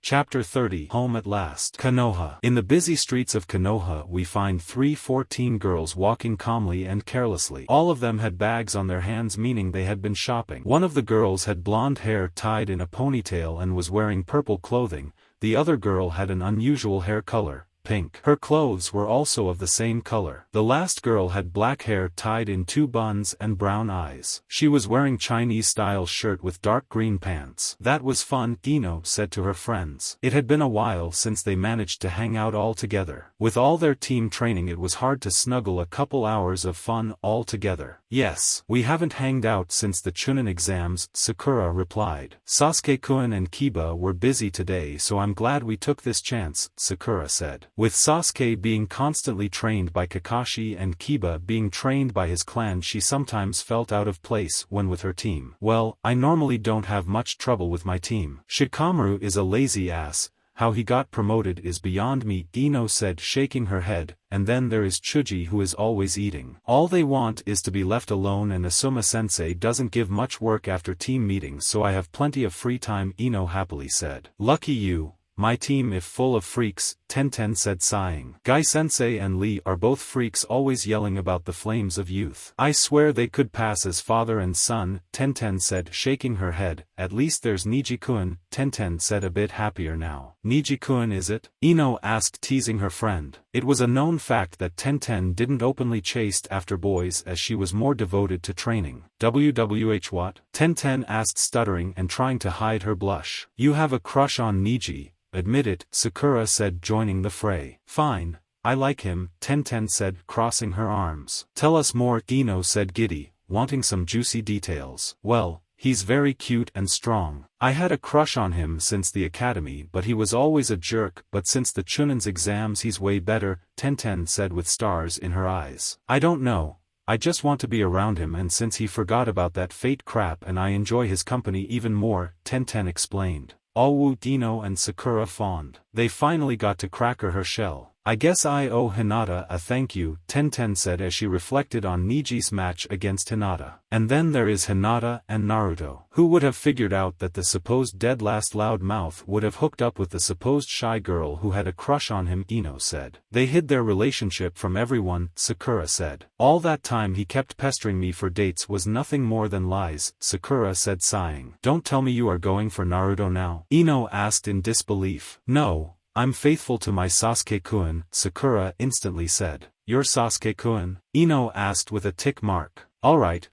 Chapter 30 Home at Last. Konoha. In the busy streets of Konoha we find 14 girls walking calmly and carelessly. All of them had bags on their hands, meaning they had been shopping. One of the girls had blonde hair tied in a ponytail and was wearing purple clothing. The other girl had an unusual hair color, pink. Her clothes were also of the same color. The last girl had black hair tied in 2 buns and brown eyes. She was wearing Chinese-style shirt with dark green pants. That was fun, Ino said to her friends. It had been a while since they managed to hang out all together. With all their team training it was hard to snuggle a couple hours of fun all together. Yes, we haven't hanged out since the Chunin exams, Sakura replied. Sasuke-kun and Kiba were busy today, so I'm glad we took this chance, Sakura said. With Sasuke being constantly trained by Kakashi and Kiba being trained by his clan, she sometimes felt out of place when with her team. Well, I normally don't have much trouble with my team. Shikamaru is a lazy ass. How he got promoted is beyond me, Ino said, shaking her head, and then there is Chuji who is always eating. All they want is to be left alone, and Asuma-sensei doesn't give much work after team meetings, so I have plenty of free time, Ino happily said. Lucky you. My team if full of freaks, Tenten said sighing. Gai-sensei and Lee are both freaks, always yelling about the flames of youth. I swear they could pass as father and son, Tenten said, shaking her head. At least there's Niji-kun, Tenten said, a bit happier now. Niji-kun is it? Ino asked, teasing her friend. It was a known fact that Tenten didn't openly chase after boys as she was more devoted to training. WWH what? Tenten asked, stuttering and trying to hide her blush. You have a crush on Niji. Admit it, Sakura said, joining the fray. Fine, I like him, Tenten said, crossing her arms. Tell us more, Ino said, giddy, wanting some juicy details. Well, he's very cute and strong. I had a crush on him since the academy, but he was always a jerk, but since the Chunin's exams he's way better, Tenten said with stars in her eyes. I don't know. I just want to be around him, and since he forgot about that fate crap and I enjoy his company even more, Tenten explained. Owu, Ino and Sakura fawned. They finally got to crack her shell. I guess I owe Hinata a thank you, Tenten said as she reflected on Niji's match against Hinata. And then there is Hinata and Naruto. Who would have figured out that the supposed dead last loudmouth would have hooked up with the supposed shy girl who had a crush on him, Ino said. They hid their relationship from everyone, Sakura said. All that time he kept pestering me for dates was nothing more than lies, Sakura said sighing. Don't tell me you are going for Naruto now? Ino asked in disbelief. No. I'm faithful to my Sasuke-kun, Sakura instantly said. You're Sasuke-kun? Ino asked with a tick mark. Alright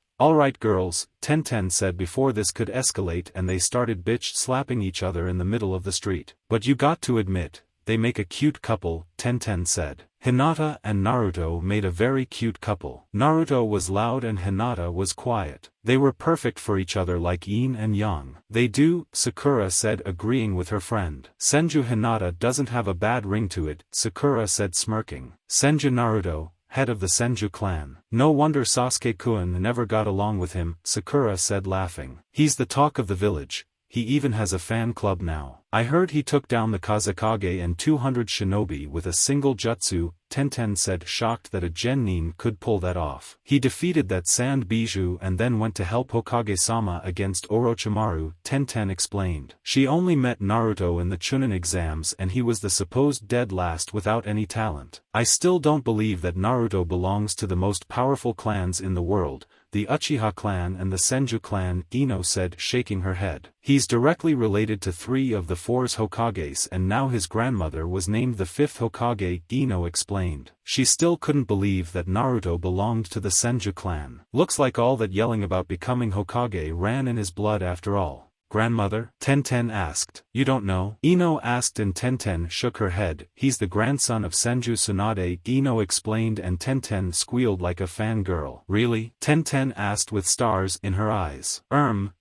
girls, Tenten said before this could escalate and they started bitch-slapping each other in the middle of the street. But you got to admit, they make a cute couple, Tenten said. Hinata and Naruto made a very cute couple. Naruto was loud and Hinata was quiet. They were perfect for each other like yin and yang. They do, Sakura said, agreeing with her friend. Senju Hinata doesn't have a bad ring to it, Sakura said, smirking. Senju Naruto, head of the Senju clan. No wonder Sasuke-kun never got along with him, Sakura said, laughing. He's the talk of the village. He even has a fan club now. I heard he took down the Kazekage and 200 shinobi with a single jutsu, Tenten said, shocked that a genin could pull that off. He defeated that sand bijou and then went to help Hokage-sama against Orochimaru, Tenten explained. She only met Naruto in the Chunin exams and he was the supposed dead last without any talent. I still don't believe that Naruto belongs to the most powerful clans in the world, the Uchiha clan and the Senju clan, Ino said, shaking her head. He's directly related to 3 of the 4 Hokages and now his grandmother was named the 5th Hokage, Ino explained. She still couldn't believe that Naruto belonged to the Senju clan. Looks like all that yelling about becoming Hokage ran in his blood after all. Grandmother? Tenten asked. You don't know? Ino asked and Tenten shook her head. He's the grandson of Senju Tsunade, Ino explained, and Tenten squealed like a fangirl. Really? Tenten asked with stars in her eyes.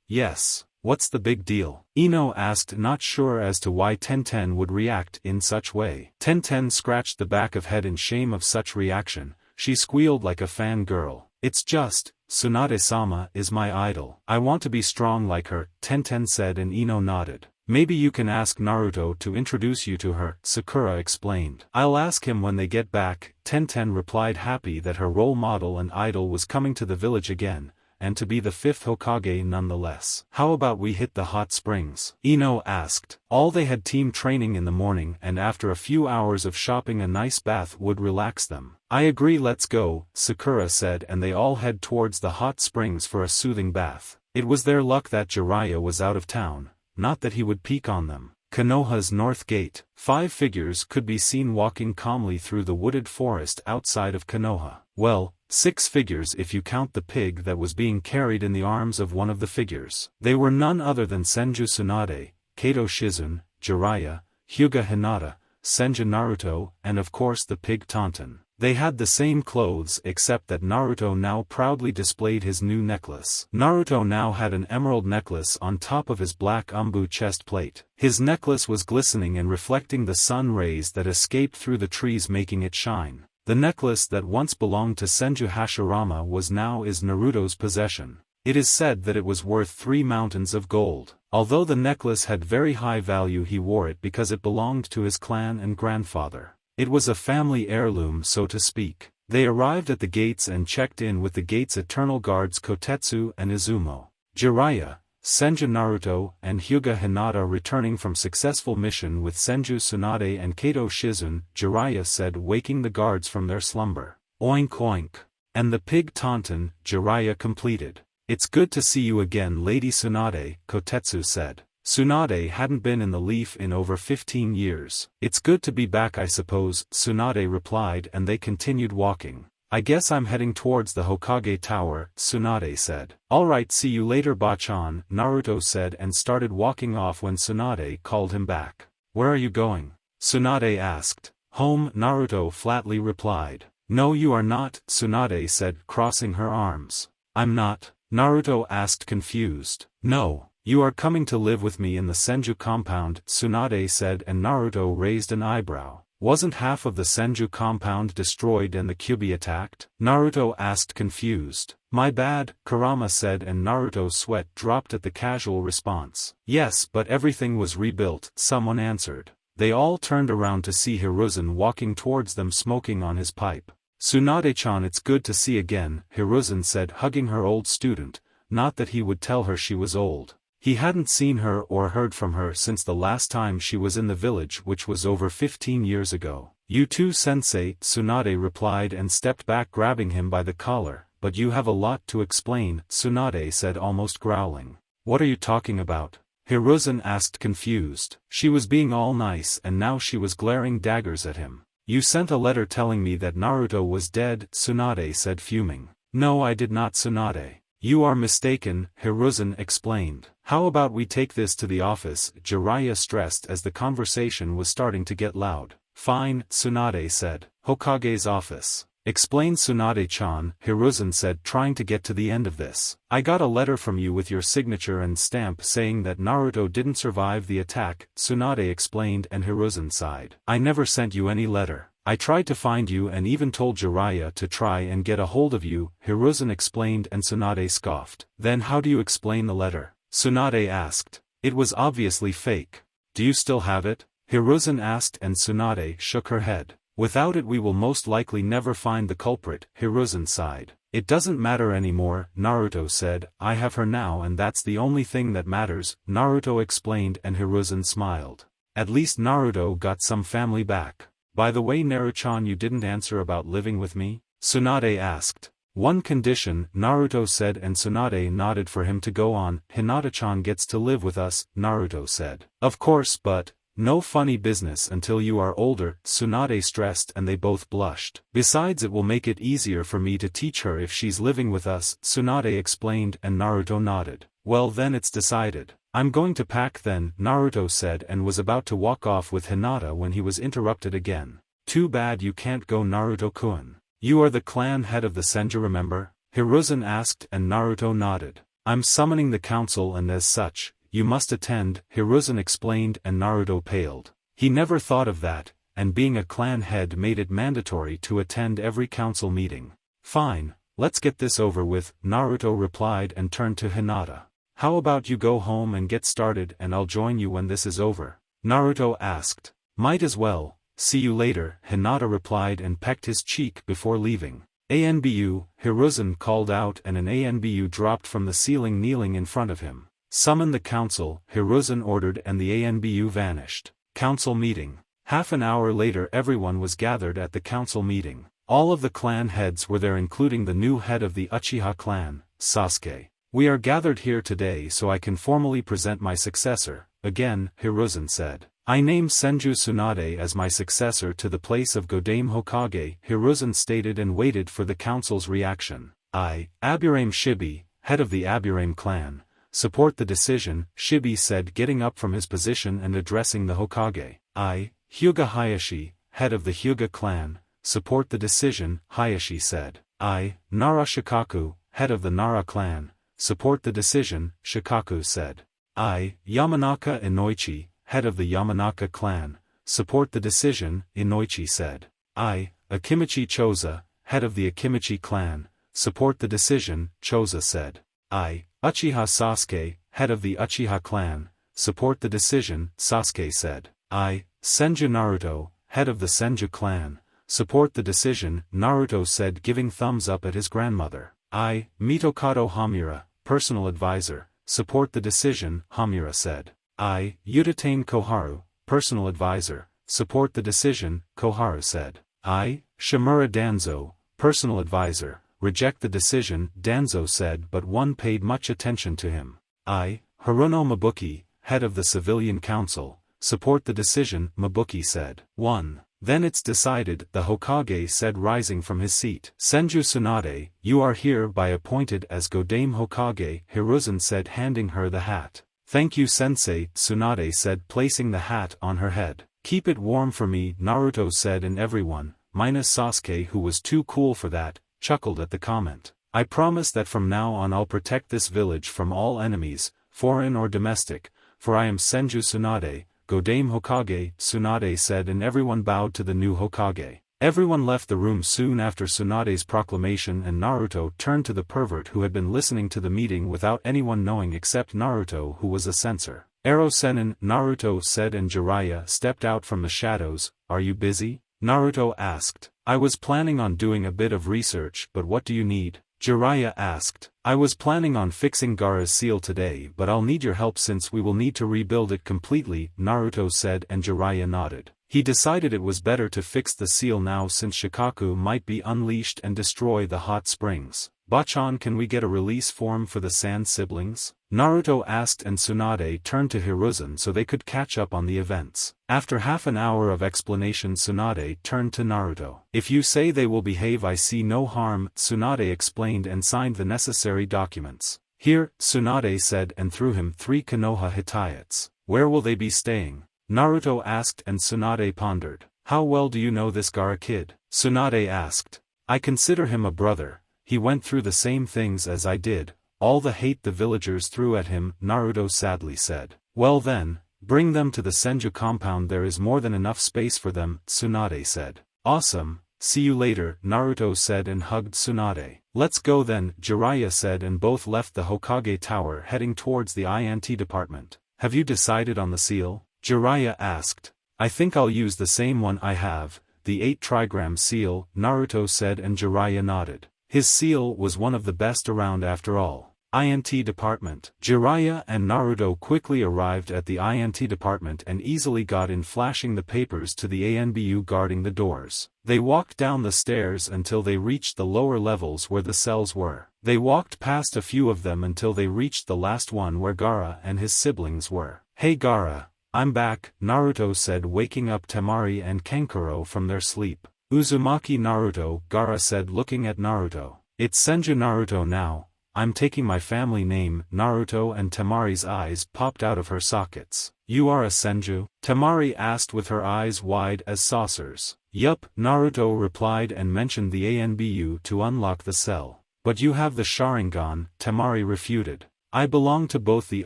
Yes. What's the big deal? Ino asked, not sure as to why Tenten would react in such way. Tenten scratched the back of head in shame of such reaction. She squealed like a fangirl. It's just, Tsunade-sama is my idol. I want to be strong like her, Tenten said, and Ino nodded. Maybe you can ask Naruto to introduce you to her, Sakura explained. I'll ask him when they get back, Tenten replied, happy that her role model and idol was coming to the village again, and to be the 5th Hokage nonetheless. How about we hit the hot springs? Ino asked. All they had team training in the morning and after a few hours of shopping a nice bath would relax them. I agree, let's go, Sakura said, and they all head towards the hot springs for a soothing bath. It was their luck that Jiraiya was out of town, not that he would peek on them. Konoha's north gate. 5 figures could be seen walking calmly through the wooded forest outside of Konoha. Well, 6 figures if you count the pig that was being carried in the arms of one of the figures. They were none other than Senju Tsunade, Kato Shizune, Jiraiya, Hyuga Hinata, Senju Naruto, and of course the pig Taunton. They had the same clothes except that Naruto now proudly displayed his new necklace. Naruto now had an emerald necklace on top of his black umbu chest plate. His necklace was glistening and reflecting the sun rays that escaped through the trees, making it shine. The necklace that once belonged to Senju Hashirama was now Naruto's possession. It is said that it was worth 3 mountains of gold. Although the necklace had very high value, he wore it because it belonged to his clan and grandfather. It was a family heirloom, so to speak. They arrived at the gates and checked in with the gate's eternal guards Kotetsu and Izumo. Jiraiya, Senju Naruto, and Hyuga Hinata returning from successful mission with Senju Tsunade and Kato Shizune, Jiraiya said, waking the guards from their slumber. Oink oink. And the pig Taunton, Jiraiya completed. It's good to see you again, Lady Tsunade, Kotetsu said. Tsunade hadn't been in the leaf in over 15 years. It's good to be back, I suppose, Tsunade replied, and they continued walking. I guess I'm heading towards the Hokage Tower, Tsunade said. Alright, see you later, Bachan, Naruto said, and started walking off when Tsunade called him back. Where are you going? Tsunade asked. Home, Naruto flatly replied. No, you are not, Tsunade said, crossing her arms. I'm not? Naruto asked, confused. No. You are coming to live with me in the Senju compound, Tsunade said, and Naruto raised an eyebrow. Wasn't half of the Senju compound destroyed and the Kyuubi attacked? Naruto asked, confused. My bad, Kurama said, and Naruto's sweat dropped at the casual response. Yes, but everything was rebuilt, someone answered. They all turned around to see Hiruzen walking towards them smoking on his pipe. Tsunade-chan, it's good to see again, Hiruzen said, hugging her old student, not that he would tell her she was old. He hadn't seen her or heard from her since the last time she was in the village, which was over 15 years ago. You too, sensei, Tsunade replied and stepped back, grabbing him by the collar. But you have a lot to explain, Tsunade said, almost growling. What are you talking about? Hiruzen asked, confused. She was being all nice and now she was glaring daggers at him. You sent a letter telling me that Naruto was dead, Tsunade said, fuming. No, I did not, Tsunade. You are mistaken, Hiruzen explained. How about we take this to the office, Jiraiya stressed as the conversation was starting to get loud. Fine, Tsunade said. Hokage's office. Explain, Tsunade-chan, Hiruzen said, trying to get to the end of this. I got a letter from you with your signature and stamp saying that Naruto didn't survive the attack, Tsunade explained, and Hiruzen sighed. I never sent you any letter. I tried to find you and even told Jiraiya to try and get a hold of you, Hiruzen explained, and Tsunade scoffed. Then how do you explain the letter? Tsunade asked. It was obviously fake. Do you still have it? Hiruzen asked, and Tsunade shook her head. Without it we will most likely never find the culprit, Hiruzen sighed. It doesn't matter anymore, Naruto said. I have her now and that's the only thing that matters, Naruto explained, and Hiruzen smiled. At least Naruto got some family back. By the way, Naruto-chan, you didn't answer about living with me? Tsunade asked. One condition, Naruto said, and Tsunade nodded for him to go on. Hinata-chan gets to live with us, Naruto said. Of course, but no funny business until you are older, Tsunade stressed, and they both blushed. Besides, it will make it easier for me to teach her if she's living with us, Tsunade explained, and Naruto nodded. Well then, it's decided. I'm going to pack then, Naruto said, and was about to walk off with Hinata when he was interrupted again. Too bad you can't go, Naruto-kun. You are the clan head of the Senju, remember? Hiruzen asked, and Naruto nodded. I'm summoning the council and as such, you must attend, Hiruzen explained, and Naruto paled. He never thought of that, and being a clan head made it mandatory to attend every council meeting. Fine, let's get this over with, Naruto replied and turned to Hinata. How about you go home and get started and I'll join you when this is over? Naruto asked. Might as well, see you later, Hinata replied and pecked his cheek before leaving. ANBU, Hiruzen called out and an ANBU dropped from the ceiling kneeling in front of him. Summon the council, Hiruzen ordered and the ANBU vanished. Council meeting. Half an hour later everyone was gathered at the council meeting. All of the clan heads were there including the new head of the Uchiha clan, Sasuke. We are gathered here today so I can formally present my successor, again, Hiruzen said. I name Senju Tsunade as my successor to the place of Godame Hokage, Hiruzen stated and waited for the council's reaction. I, Aburame Shibi, head of the Aburame clan, support the decision, Shibi said getting up from his position and addressing the Hokage. I, Hyuga Hayashi, head of the Hyuga clan, support the decision, Hayashi said. I, Nara Shikaku, head of the Nara clan, support the decision, Shikaku said. I, Yamanaka Inoichi, head of the Yamanaka clan, support the decision, Inoichi said. I, Akimichi Choza, head of the Akimichi clan, support the decision, Choza said. I, Uchiha Sasuke, head of the Uchiha clan, support the decision, Sasuke said. I, Senju Naruto, head of the Senju clan, support the decision, Naruto said giving thumbs up at his grandmother. I, Mitokado Hamura, personal advisor, support the decision, Hamura said. I, Utatane Koharu, personal advisor, support the decision, Koharu said. I, Shimura Danzo, personal advisor, reject the decision, Danzo said but one paid much attention to him. I, Haruno Mabuki, head of the civilian council, support the decision, Mabuki said. 1. Then it's decided, the Hokage said rising from his seat. Senju Tsunade, you are hereby appointed as Godame Hokage, Hiruzen said handing her the hat. Thank you sensei, Tsunade said placing the hat on her head. Keep it warm for me, Naruto said and everyone, minus Sasuke who was too cool for that, chuckled at the comment. I promise that from now on I'll protect this village from all enemies, foreign or domestic, for I am Senju Tsunade, Godame Hokage, Tsunade said and everyone bowed to the new Hokage. Everyone left the room soon after Tsunade's proclamation and Naruto turned to the pervert who had been listening to the meeting without anyone knowing except Naruto who was a censor. Ero Senin, Naruto said and Jiraiya stepped out from the shadows. Are you busy? Naruto asked. I was planning on doing a bit of research but what do you need? Jiraiya asked. I was planning on fixing Gaara's seal today but I'll need your help since we will need to rebuild it completely, Naruto said and Jiraiya nodded. He decided it was better to fix the seal now since Shikaku might be unleashed and destroy the hot springs. Bachan, can we get a release form for the Sand siblings? Naruto asked and Tsunade turned to Hiruzen so they could catch up on the events. After half an hour of explanation Tsunade turned to Naruto. If you say they will behave I see no harm, Tsunade explained and signed the necessary documents. Here, Tsunade said and threw him 3 Konoha Hittites. Where will they be staying? Naruto asked and Tsunade pondered. How well do you know this Gaara kid? Tsunade asked. I consider him a brother, he went through the same things as I did, all the hate the villagers threw at him, Naruto sadly said. Well then, bring them to the Senju compound, there is more than enough space for them, Tsunade said. Awesome, see you later, Naruto said and hugged Tsunade. Let's go then, Jiraiya said and both left the Hokage tower heading towards the INT department. Have you decided on the seal? Jiraiya asked. I think I'll use the same one I have, the 8 trigram seal, Naruto said and Jiraiya nodded. His seal was one of the best around after all. INT department. Jiraiya and Naruto quickly arrived at the INT department and easily got in, flashing the papers to the ANBU guarding the doors. They walked down the stairs until they reached the lower levels where the cells were. They walked past a few of them until they reached the last one where Gaara and his siblings were. Hey Gaara, I'm back, Naruto said waking up Temari and Kankuro from their sleep. Uzumaki Naruto, Gaara said looking at Naruto. It's Senju Naruto now, I'm taking my family name, Naruto, and Temari's eyes popped out of her sockets. You are a Senju? Temari asked with her eyes wide as saucers. Yup, Naruto replied and mentioned the ANBU to unlock the cell. But you have the Sharingan, Temari refuted. I belong to both the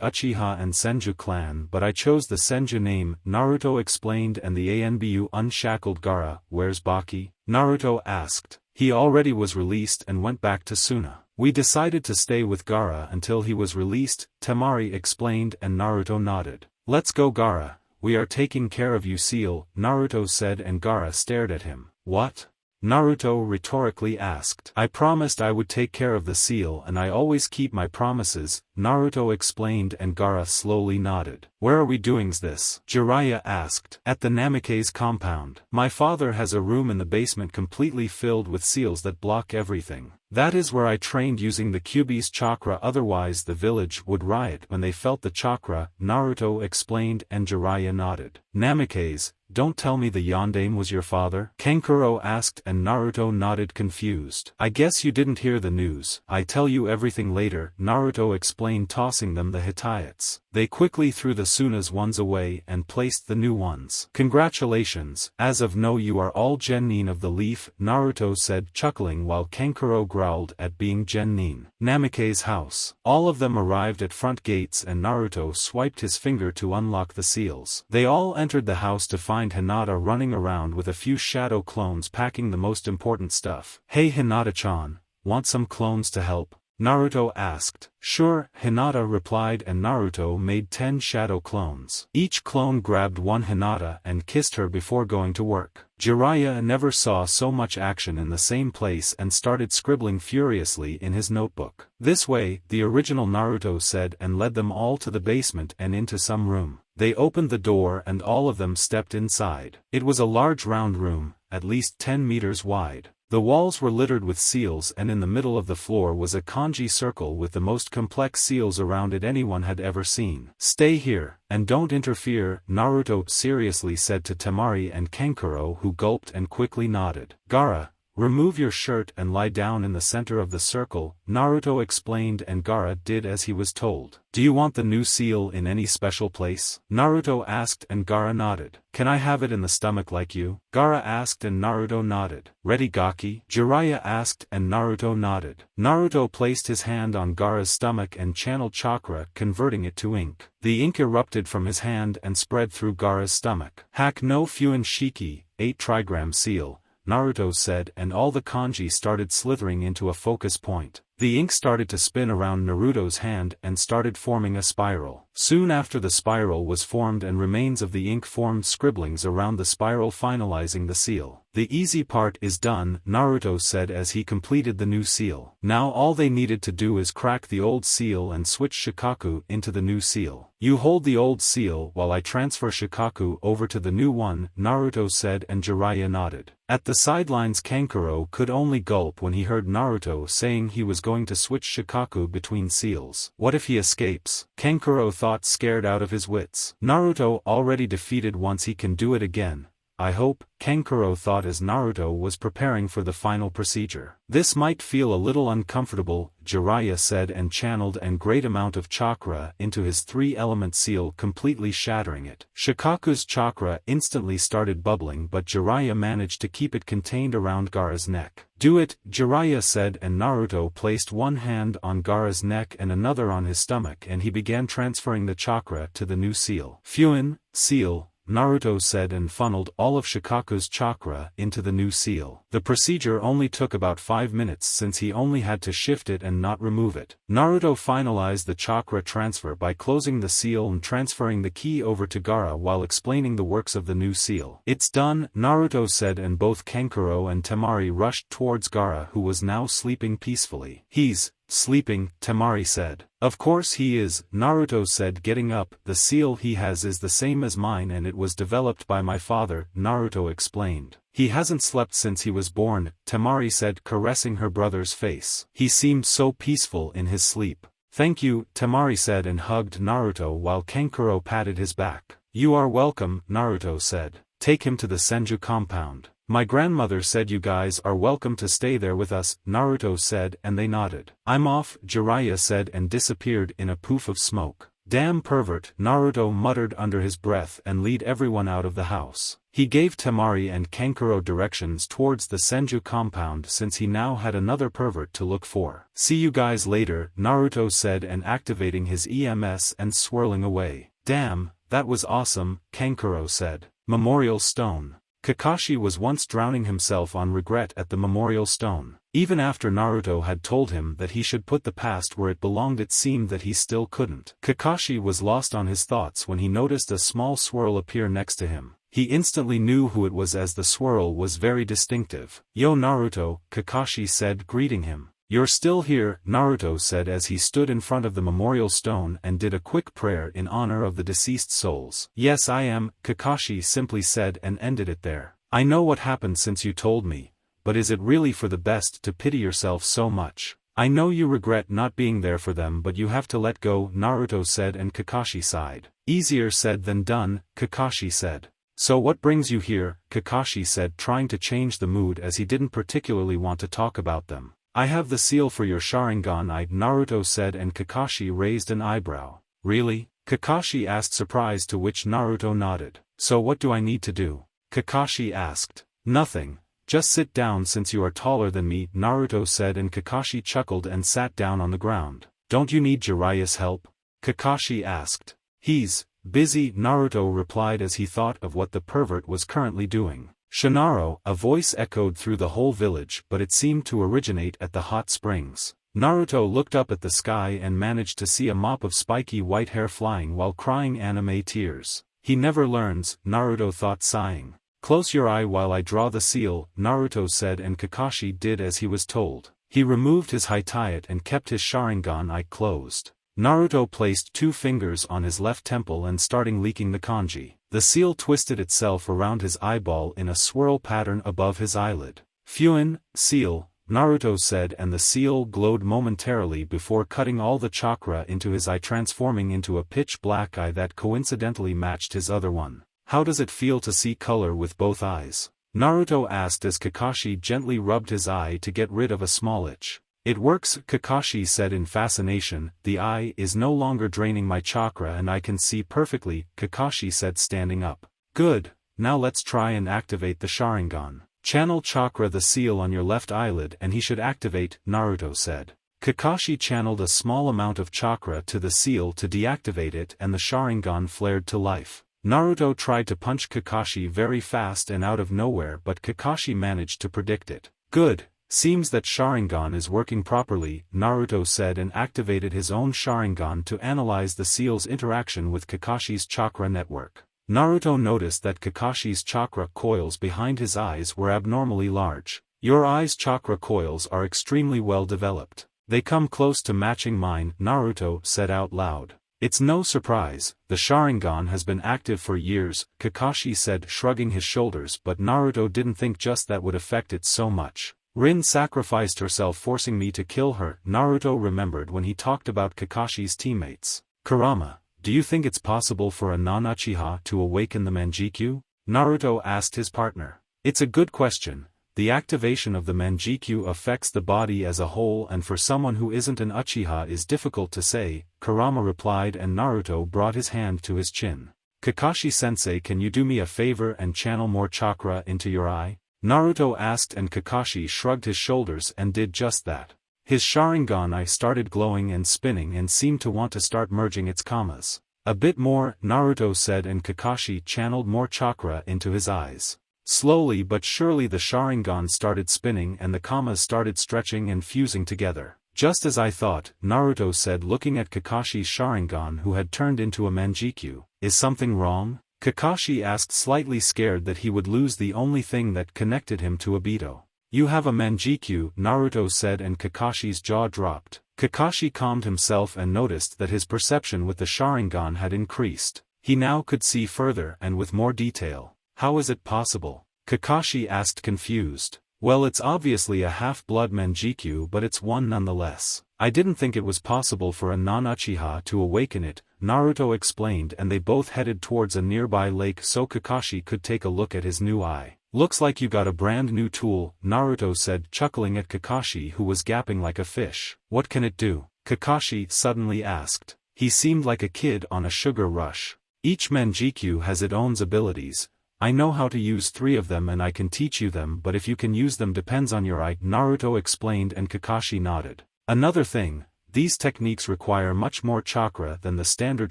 Uchiha and Senju clan but I chose the Senju name, Naruto explained and the ANBU unshackled Gaara. Where's Baki? Naruto asked. He already was released and went back to Suna. We decided to stay with Gaara until he was released, Temari explained and Naruto nodded. Let's go Gaara, we are taking care of you seal, Naruto said and Gaara stared at him. What? Naruto rhetorically asked. I promised I would take care of the seal and I always keep my promises, Naruto explained and Gaara slowly nodded. Where are we doing this? Jiraiya asked. At the Namikaze compound. My father has a room in the basement completely filled with seals that block everything. That is where I trained using the Kyuubi's chakra, otherwise the village would riot when they felt the chakra, Naruto explained and Jiraiya nodded. Namikaze, don't tell me the Yondaime was your father? Kankuro asked and Naruto nodded confused. I guess you didn't hear the news. I tell you everything later, Naruto explained tossing them the Hittites. They quickly threw the Suna's ones away and placed the new ones. Congratulations, as of now you are all Genin of the Leaf, Naruto said chuckling while Kankuro growled at being Genin. Namikaze's house. All of them arrived at front gates and Naruto swiped his finger to unlock the seals. They all entered the house to find Hinata running around with a few shadow clones packing the most important stuff. Hey Hinata-chan, want some clones to help? Naruto asked. Sure, Hinata replied and Naruto made 10 shadow clones. Each clone grabbed one Hinata and kissed her before going to work. Jiraiya never saw so much action in the same place and started scribbling furiously in his notebook. This way, the original Naruto said and led them all to the basement and into some room. They opened the door and all of them stepped inside. It was a large round room, at least 10 meters wide. The walls were littered with seals and in the middle of the floor was a kanji circle with the most complex seals around it anyone had ever seen. Stay here, and don't interfere, Naruto seriously said to Temari and Kankuro, who gulped and quickly nodded. Gaara, remove your shirt and lie down in the center of the circle, Naruto explained and Gaara did as he was told. Do you want the new seal in any special place? Naruto asked and Gaara nodded. Can I have it in the stomach like you? Gaara asked and Naruto nodded. Ready Gaki? Jiraiya asked and Naruto nodded. Naruto placed his hand on Gaara's stomach and channeled chakra, converting it to ink. The ink erupted from his hand and spread through Gaara's stomach. Hak no Fuin Shiki, 8 trigram seal, Naruto said and all the kanji started slithering into a focus point. The ink started to spin around Naruto's hand and started forming a spiral. Soon after the spiral was formed and remains of the ink formed scribblings around the spiral finalizing the seal. The easy part is done, Naruto said as he completed the new seal. Now all they needed to do is crack the old seal and switch Shikaku into the new seal. You hold the old seal while I transfer Shikaku over to the new one, Naruto said and Jiraiya nodded. At the sidelines Kankuro could only gulp when he heard Naruto saying he was going to switch Shikaku between seals. What if he escapes? Kankuro thought, scared out of his wits. Naruto already defeated once, he can do it again. I hope, Kankuro thought as Naruto was preparing for the final procedure. This might feel a little uncomfortable, Jiraiya said and channeled a great amount of chakra into his 3-element seal, completely shattering it. Shikaku's chakra instantly started bubbling but Jiraiya managed to keep it contained around Gaara's neck. Do it, Jiraiya said and Naruto placed one hand on Gaara's neck and another on his stomach and he began transferring the chakra to the new seal. Fuin, seal, Naruto said and funneled all of Shikaku's chakra into the new seal. The procedure only took about 5 minutes since he only had to shift it and not remove it. Naruto finalized the chakra transfer by closing the seal and transferring the key over to Gaara while explaining the works of the new seal. It's done, Naruto said and both Kankuro and Temari rushed towards Gaara who was now sleeping peacefully. He's sleeping, Temari said. Of course he is, Naruto said getting up. The seal he has is the same as mine and it was developed by my father, Naruto explained. He hasn't slept since he was born, Temari said caressing her brother's face. He seemed so peaceful in his sleep. Thank you, Temari said and hugged Naruto while Kankuro patted his back. You are welcome, Naruto said. Take him to the Senju compound. My grandmother said you guys are welcome to stay there with us, Naruto said and they nodded. I'm off, Jiraiya said and disappeared in a poof of smoke. Damn pervert, Naruto muttered under his breath and lead everyone out of the house. He gave Temari and Kankuro directions towards the Senju compound since he now had another pervert to look for. See you guys later, Naruto said and activating his EMS and swirling away. Damn, that was awesome, Kankuro said. Memorial Stone. Kakashi was once drowning himself on regret at the Memorial Stone. Even after Naruto had told him that he should put the past where it belonged, it seemed that he still couldn't. Kakashi was lost on his thoughts when he noticed a small swirl appear next to him. He instantly knew who it was as the swirl was very distinctive. "Yo Naruto," Kakashi said, greeting him. "You're still here," Naruto said as he stood in front of the memorial stone and did a quick prayer in honor of the deceased souls. "Yes, I am," Kakashi simply said and ended it there. "I know what happened since you told me, but is it really for the best to pity yourself so much? I know you regret not being there for them, but you have to let go," Naruto said, and Kakashi sighed. "Easier said than done," Kakashi said. "So what brings you here?" Kakashi said, trying to change the mood as he didn't particularly want to talk about them. "I have the seal for your Sharingan," Naruto said, and Kakashi raised an eyebrow. "Really?" Kakashi asked, surprised, to which Naruto nodded. "So what do I need to do?" Kakashi asked. "Nothing. Just sit down since you are taller than me," Naruto said, and Kakashi chuckled and sat down on the ground. "Don't you need Jiraiya's help?" Kakashi asked. "He's busy," Naruto replied as he thought of what the pervert was currently doing. "Shinaro," a voice echoed through the whole village, but it seemed to originate at the hot springs. Naruto looked up at the sky and managed to see a mop of spiky white hair flying while crying anime tears. "He never learns," Naruto thought, sighing. "Close your eye while I draw the seal," Naruto said, and Kakashi did as he was told. He removed his Hitayat and kept his Sharingan eye closed. Naruto placed 2 fingers on his left temple and started leaking the kanji. The seal twisted itself around his eyeball in a swirl pattern above his eyelid. "Fuin, seal," Naruto said, and the seal glowed momentarily before cutting all the chakra into his eye, transforming into a pitch-black eye that coincidentally matched his other one. "How does it feel to see color with both eyes?" Naruto asked as Kakashi gently rubbed his eye to get rid of a small itch. "It works," Kakashi said in fascination. "The eye is no longer draining my chakra and I can see perfectly," Kakashi said, standing up. "Good, now let's try and activate the Sharingan. Channel chakra the seal on your left eyelid and he should activate," Naruto said. Kakashi channeled a small amount of chakra to the seal to deactivate it and the Sharingan flared to life. Naruto tried to punch Kakashi very fast and out of nowhere, but Kakashi managed to predict it. "Good, seems that Sharingan is working properly," Naruto said, and activated his own Sharingan to analyze the seal's interaction with Kakashi's chakra network. Naruto noticed that Kakashi's chakra coils behind his eyes were abnormally large. "Your eyes' chakra coils are extremely well developed. They come close to matching mine," Naruto said out loud. "It's no surprise, the Sharingan has been active for years," Kakashi said, shrugging his shoulders, but Naruto didn't think just that would affect it so much. "Rin sacrificed herself forcing me to kill her," Naruto remembered when he talked about Kakashi's teammates. "Kurama, do you think it's possible for a non-Uchiha to awaken the Manjikyu?" Naruto asked his partner. "It's a good question. The activation of the Manjikyu affects the body as a whole, and for someone who isn't an Uchiha is difficult to say," Kurama replied, and Naruto brought his hand to his chin. "Kakashi-sensei, can you do me a favor and channel more chakra into your eye?" Naruto asked, and Kakashi shrugged his shoulders and did just that. His Sharingan eye started glowing and spinning and seemed to want to start merging its kamas. "A bit more," Naruto said, and Kakashi channeled more chakra into his eyes. Slowly but surely the Sharingan started spinning and the kamas started stretching and fusing together. "Just as I thought," Naruto said, looking at Kakashi's Sharingan, who had turned into a Manjikyu. "Is something wrong?" Kakashi asked, slightly scared that he would lose the only thing that connected him to Obito. "You have a Manjikyu," Naruto said, and Kakashi's jaw dropped. Kakashi calmed himself and noticed that his perception with the Sharingan had increased. He now could see further and with more detail. "How is it possible?" Kakashi asked, confused. "Well, it's obviously a half-blood Manjikyu, but it's one nonetheless. I didn't think it was possible for a non-Uchiha to awaken it," Naruto explained, and they both headed towards a nearby lake so Kakashi could take a look at his new eye. "Looks like you got a brand new tool," Naruto said, chuckling at Kakashi, who was gapping like a fish. "What can it do?" Kakashi suddenly asked. He seemed like a kid on a sugar rush. "Each Manjikyu has its own abilities. I know how to use 3 of them and I can teach you them, but if you can use them depends on your eye," Naruto explained, and Kakashi nodded. "Another thing, these techniques require much more chakra than the standard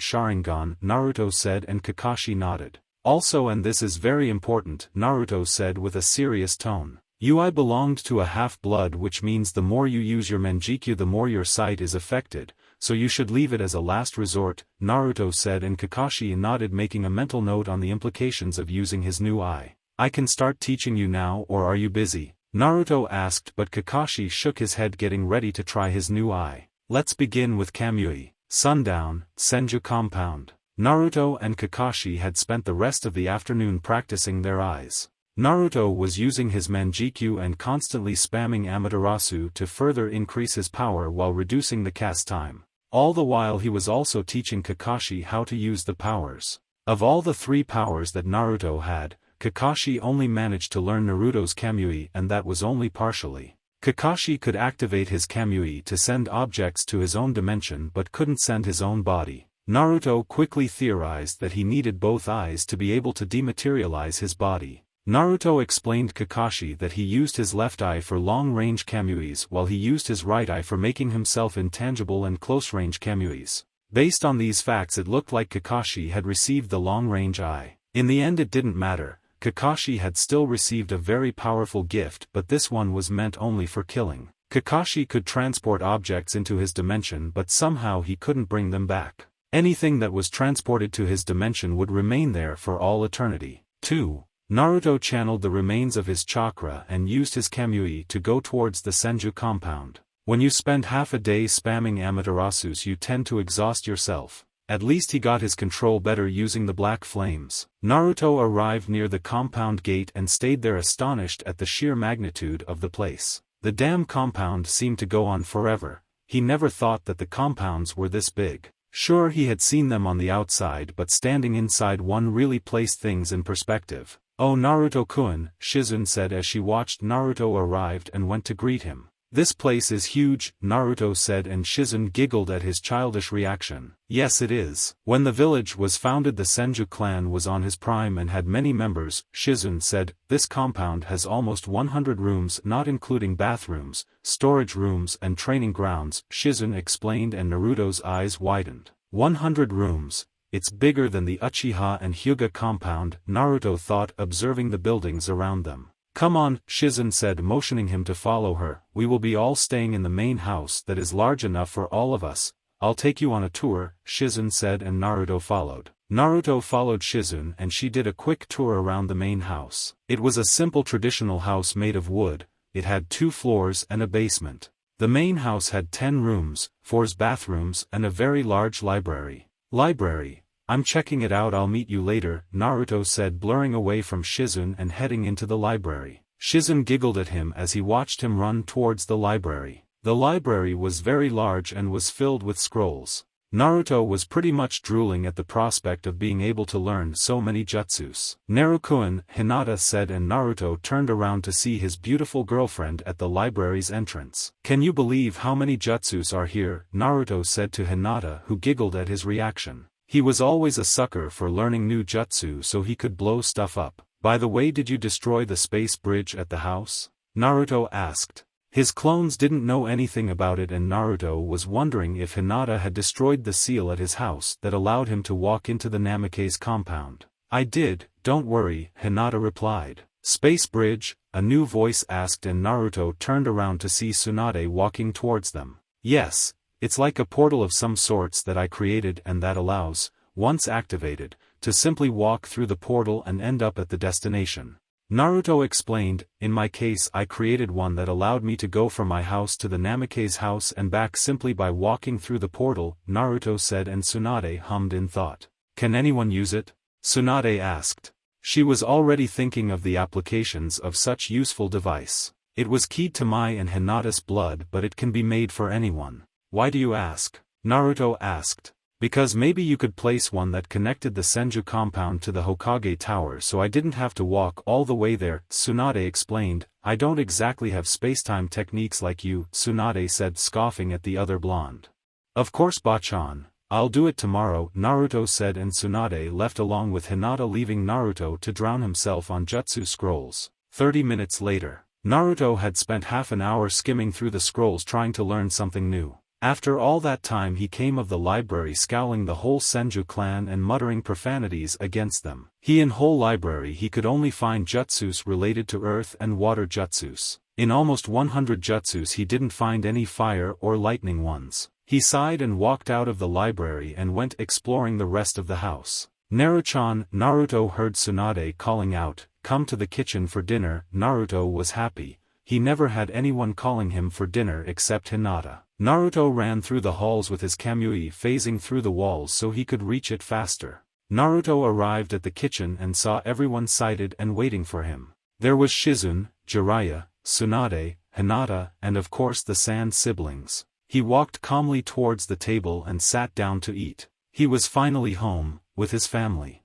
Sharingan," Naruto said, and Kakashi nodded. "Also, and this is very important," Naruto said with a serious tone. "Ui belonged to a half-blood, which means the more you use your Manjikyu the more your sight is affected, so you should leave it as a last resort, Naruto said, and Kakashi nodded, making a mental note on the implications of using his new eye. I can start teaching you now, or are you busy? Naruto asked, but Kakashi shook his head, getting ready to try his new eye. Let's begin with Kamui. Sundown, Senju Compound. Naruto and Kakashi had spent the rest of the afternoon practicing their eyes. Naruto was using his Manjikyu and constantly spamming Amaterasu to further increase his power while reducing the cast time. All the while he was also teaching Kakashi how to use the powers. Of all the 3 powers that Naruto had, Kakashi only managed to learn Naruto's Kamui, and that was only partially. Kakashi could activate his Kamui to send objects to his own dimension but couldn't send his own body. Naruto quickly theorized that he needed both eyes to be able to dematerialize his body. Naruto explained Kakashi that he used his left eye for long-range Kamuis while he used his right eye for making himself intangible and close-range Kamuis. Based on these facts, it looked like Kakashi had received the long-range eye. In the end, it didn't matter. Kakashi had still received a very powerful gift, but this one was meant only for killing. Kakashi could transport objects into his dimension, but somehow he couldn't bring them back. Anything that was transported to his dimension would remain there for all eternity. 2. Naruto channeled the remains of his chakra and used his Kamui to go towards the Senju compound. When you spend half a day spamming Amaterasus, you tend to exhaust yourself. At least he got his control better using the black flames. Naruto arrived near the compound gate and stayed there, astonished at the sheer magnitude of the place. The damn compound seemed to go on forever. He never thought that the compounds were this big. Sure, he had seen them on the outside, but standing inside one really placed things in perspective. Oh, Naruto-kun, Shizune said as she watched Naruto arrived and went to greet him. This place is huge, Naruto said, and Shizune giggled at his childish reaction. Yes, it is. When the village was founded, the Senju clan was on his prime and had many members, Shizune said. This compound has almost 100 rooms, not including bathrooms, storage rooms and training grounds, Shizune explained, and Naruto's eyes widened. 100 rooms. It's bigger than the Uchiha and Hyuga compound, Naruto thought, observing the buildings around them. Come on, Shizune said, motioning him to follow her. We will be all staying in the main house that is large enough for all of us. I'll take you on a tour, Shizune said, and Naruto followed. Naruto followed Shizune and she did a quick tour around the main house. It was a simple traditional house made of wood. It had 2 floors and a basement. The main house had 10 rooms, 4 bathrooms and a very large library. Library. I'm checking it out, I'll meet you later, Naruto said, blurring away from Shizune and heading into the library. Shizune giggled at him as he watched him run towards the library. The library was very large and was filled with scrolls. Naruto was pretty much drooling at the prospect of being able to learn so many jutsus. Naruto-kun, Hinata said, and Naruto turned around to see his beautiful girlfriend at the library's entrance. Can you believe how many jutsus are here? Naruto said to Hinata, who giggled at his reaction. He was always a sucker for learning new jutsu so he could blow stuff up. By the way, did you destroy the space bridge at the house? Naruto asked. His clones didn't know anything about it, and Naruto was wondering if Hinata had destroyed the seal at his house that allowed him to walk into the Namake's compound. I did, don't worry, Hinata replied. Space bridge? A new voice asked, and Naruto turned around to see Tsunade walking towards them. Yes. It's like a portal of some sorts that I created and that allows, once activated, to simply walk through the portal and end up at the destination. Naruto explained, in my case I created one that allowed me to go from my house to the Namake's house and back simply by walking through the portal, Naruto said, and Tsunade hummed in thought. Can anyone use it? Tsunade asked. She was already thinking of the applications of such useful device. It was keyed to Mai and Hinata's blood, but it can be made for anyone. Why do you ask? Naruto asked. Because maybe you could place one that connected the Senju compound to the Hokage tower so I didn't have to walk all the way there, Tsunade explained. I don't exactly have spacetime techniques like you, Tsunade said, scoffing at the other blonde. Of course, Bachan. I'll do it tomorrow, Naruto said, and Tsunade left along with Hinata, leaving Naruto to drown himself on jutsu scrolls. 30 minutes later. Naruto had spent half an hour skimming through the scrolls trying to learn something new. After all that time he came of the library scowling the whole Senju clan and muttering profanities against them. In whole library he could only find jutsus related to earth and water jutsus. In almost 100 jutsus he didn't find any fire or lightning ones. He sighed and walked out of the library and went exploring the rest of the house. Naruto heard Tsunade calling out, "Come to the kitchen for dinner." Naruto was happy. He never had anyone calling him for dinner except Hinata. Naruto ran through the halls with his Kamui phasing through the walls so he could reach it faster. Naruto arrived at the kitchen and saw everyone sighted and waiting for him. There was Shizune, Jiraiya, Tsunade, Hinata, and of course the Sand siblings. He walked calmly towards the table and sat down to eat. He was finally home, with his family.